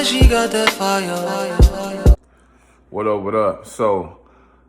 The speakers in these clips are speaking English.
she got that fire. What up, what up? So,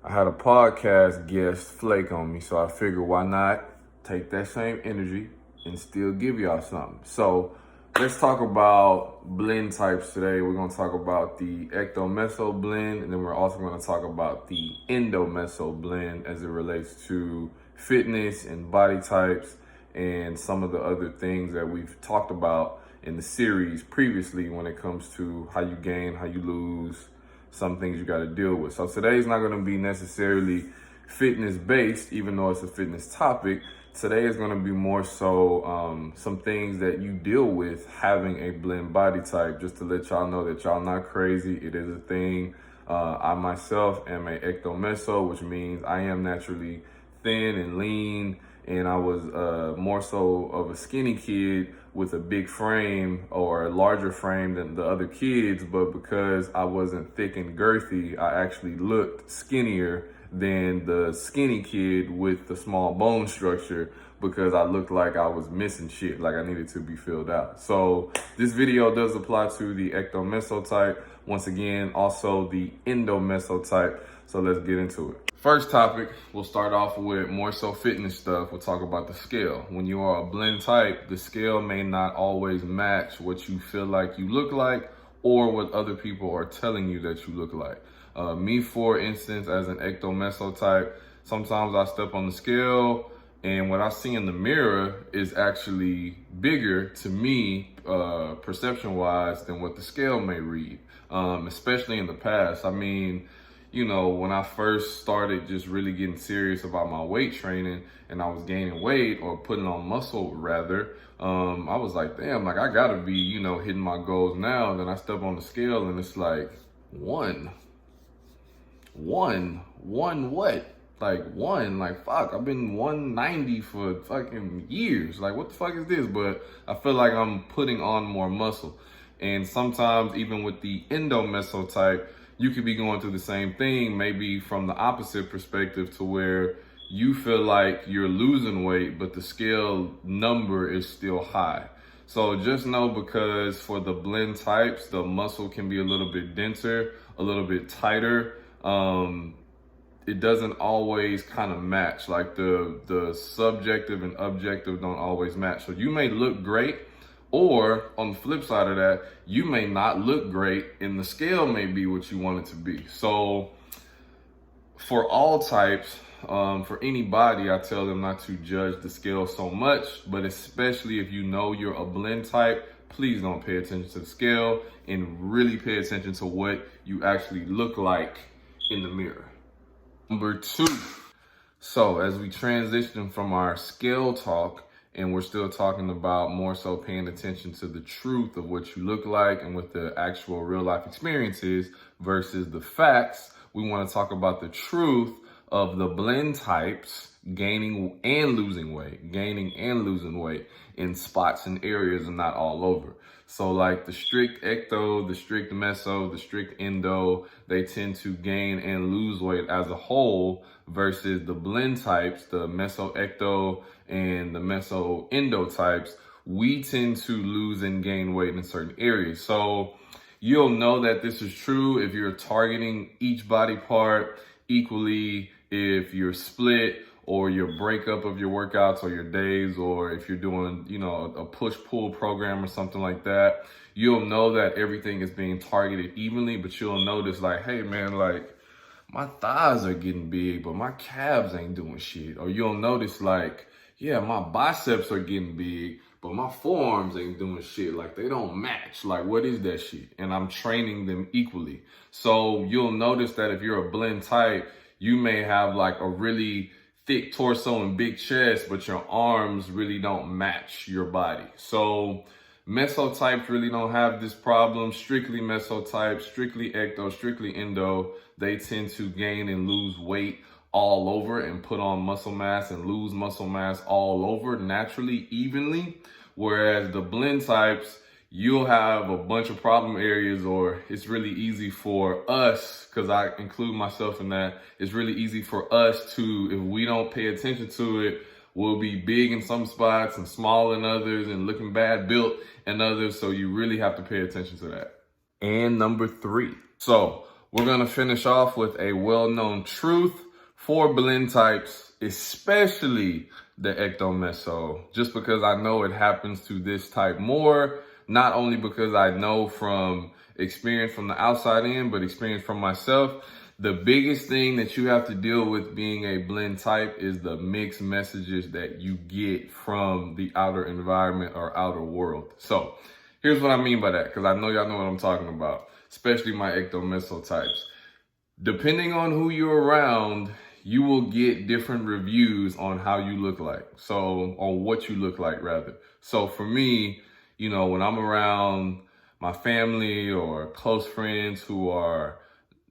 I had a podcast guest flake on me, so I figured why not take that same energy and still give y'all something. So, let's talk about blend types today. We're going to talk about the Ecto-Meso blend, and then we're also going to talk about the Endomeso blend as it relates to fitness and body types and some of the other things that we've talked about in the series previously when it comes to how you gain, how you lose, some things you got to deal with. So today's not going to be necessarily fitness based, even though it's a fitness topic. Today is going to be more so some things that you deal with having a blend body type, just to let y'all know that y'all not crazy. It is a thing. I myself am a ectomeso, which means I am naturally thin and lean, and I was more so of a skinny kid with a big frame or a larger frame than the other kids, but because I wasn't thick and girthy, I actually looked skinnier than the skinny kid with the small bone structure, because I looked like I was missing shit, like I needed to be filled out. So this video does apply to the ectomeso type. Once again, also the endomeso type. So let's get into it. First topic, we'll start off with more so fitness stuff. We'll talk about the scale. When you are a blend type, the scale may not always match what you feel like you look like or what other people are telling you that you look like. Me, for instance, as an ectomeso type, sometimes I step on the scale and what I see in the mirror is actually bigger to me, perception-wise, than what the scale may read, especially in the past. I mean, you know, when I first started just really getting serious about my weight training and I was gaining weight or putting on muscle rather, I was like, damn, like I gotta be, you know, hitting my goals now. And then I step on the scale and it's like one what? Like fuck, I've been 190 for fucking years. Like what the fuck is this? But I feel like I'm putting on more muscle. And sometimes even with the endomeso type, you could be going through the same thing, maybe from the opposite perspective, to where you feel like you're losing weight, but the scale number is still high. So just know, because for the blend types, the muscle can be a little bit denser, a little bit tighter. It doesn't always kind of match. Like the subjective and objective don't always match. So you may look great, or on the flip side of that, you may not look great and the scale may be what you want it to be. So for all types, for anybody, I tell them not to judge the scale so much, but especially if you know you're a blend type, please don't pay attention to the scale and really pay attention to what you actually look like in the mirror. Number two, so as we transition from our scale talk, and we're still talking about more so paying attention to the truth of what you look like and what the actual real life experience is versus the facts, we want to talk about the truth of the blend types gaining and losing weight in spots and areas and not all over. So like the strict ecto, the strict meso, the strict endo, they tend to gain and lose weight as a whole, versus the blend types, the meso ecto and the meso endo types, we tend to lose and gain weight in certain areas. So you'll know that this is true if you're targeting each body part equally, if you're split, or your breakup of your workouts or your days, or if you're doing, you know, a push-pull program or something like that. You'll know that everything is being targeted evenly, but you'll notice like, hey man, like my thighs are getting big, but my calves ain't doing shit. Or you'll notice like, yeah, my biceps are getting big, but my forearms ain't doing shit. Like they don't match. Like what is that shit? And I'm training them equally. So you'll notice that if you're a blend type, you may have like a really thick torso and big chest, but your arms really don't match your body. So mesotypes really don't have this problem. Strictly mesotypes, strictly ecto, strictly endo, they tend to gain and lose weight all over and put on muscle mass and lose muscle mass all over naturally, evenly. Whereas the blend types, you'll have a bunch of problem areas, or it's really easy for us, because I include myself in that, it's really easy for us to, if we don't pay attention to it, we'll be big in some spots and small in others and looking bad built in others. So you really have to pay attention to that. and number 3. So we're gonna finish off with a well-known truth for blend types, especially the ectomeso, just because I know it happens to this type more, not only because I know from experience from the outside in, but experience from myself. The biggest thing that you have to deal with being a blend type is the mixed messages that you get from the outer environment or outer world. So here's what I mean by that, because I know y'all know what I'm talking about, especially my ectomeso types. Depending on who you're around, you will get different reviews on how you look like. So, on what you look like, rather. So for me, you know, when I'm around my family or close friends who are,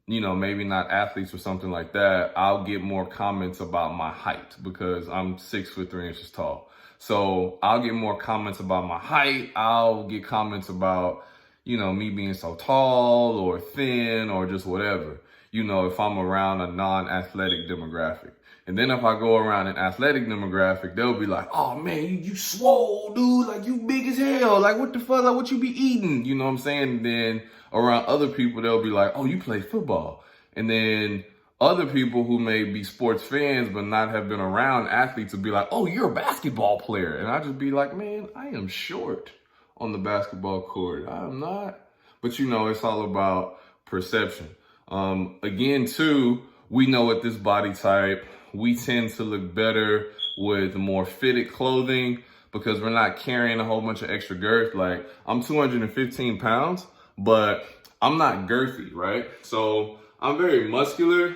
you know, maybe not athletes or something like that, I'll get more comments about my height because I'm 6'3" tall. So I'll get more comments about my height. I'll get comments about, you know, me being so tall or thin or just whatever, you know, if I'm around a non-athletic demographic. And then if I go around an athletic demographic, they'll be like, oh man, you swole, dude, like you big as hell. Like what the fuck, like what you be eating? You know what I'm saying? And then around other people, they'll be like, oh, you play football. And then other people who may be sports fans but not have been around athletes will be like, oh, you're a basketball player. And I just be like, man, I am short on the basketball court. I'm not. But you know, it's all about perception. Again, too, we know with this body type, we tend to look better with more fitted clothing because we're not carrying a whole bunch of extra girth. Like I'm 215 pounds, but I'm not girthy, right? So I'm very muscular.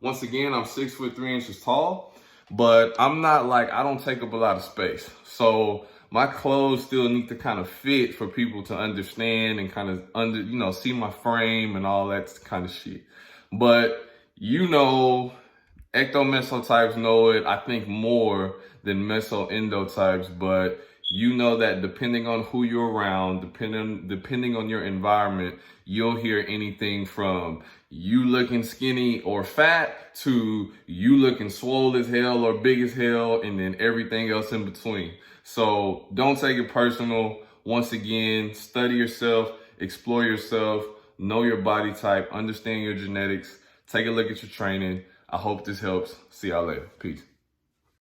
Once again, I'm 6'3" tall, but I'm not like, I don't take up a lot of space. So my clothes still need to kind of fit for people to understand and kind of see my frame and all that kind of shit. But you know, ectomeso types know it, I think, more than meso-endo types, but you know that depending on who you're around, depending on your environment, you'll hear anything from you looking skinny or fat to you looking swole as hell or big as hell, and then everything else in between. So don't take it personal. Once again, study yourself, explore yourself, know your body type, understand your genetics, take a look at your training. I hope this helps. See y'all later. Peace.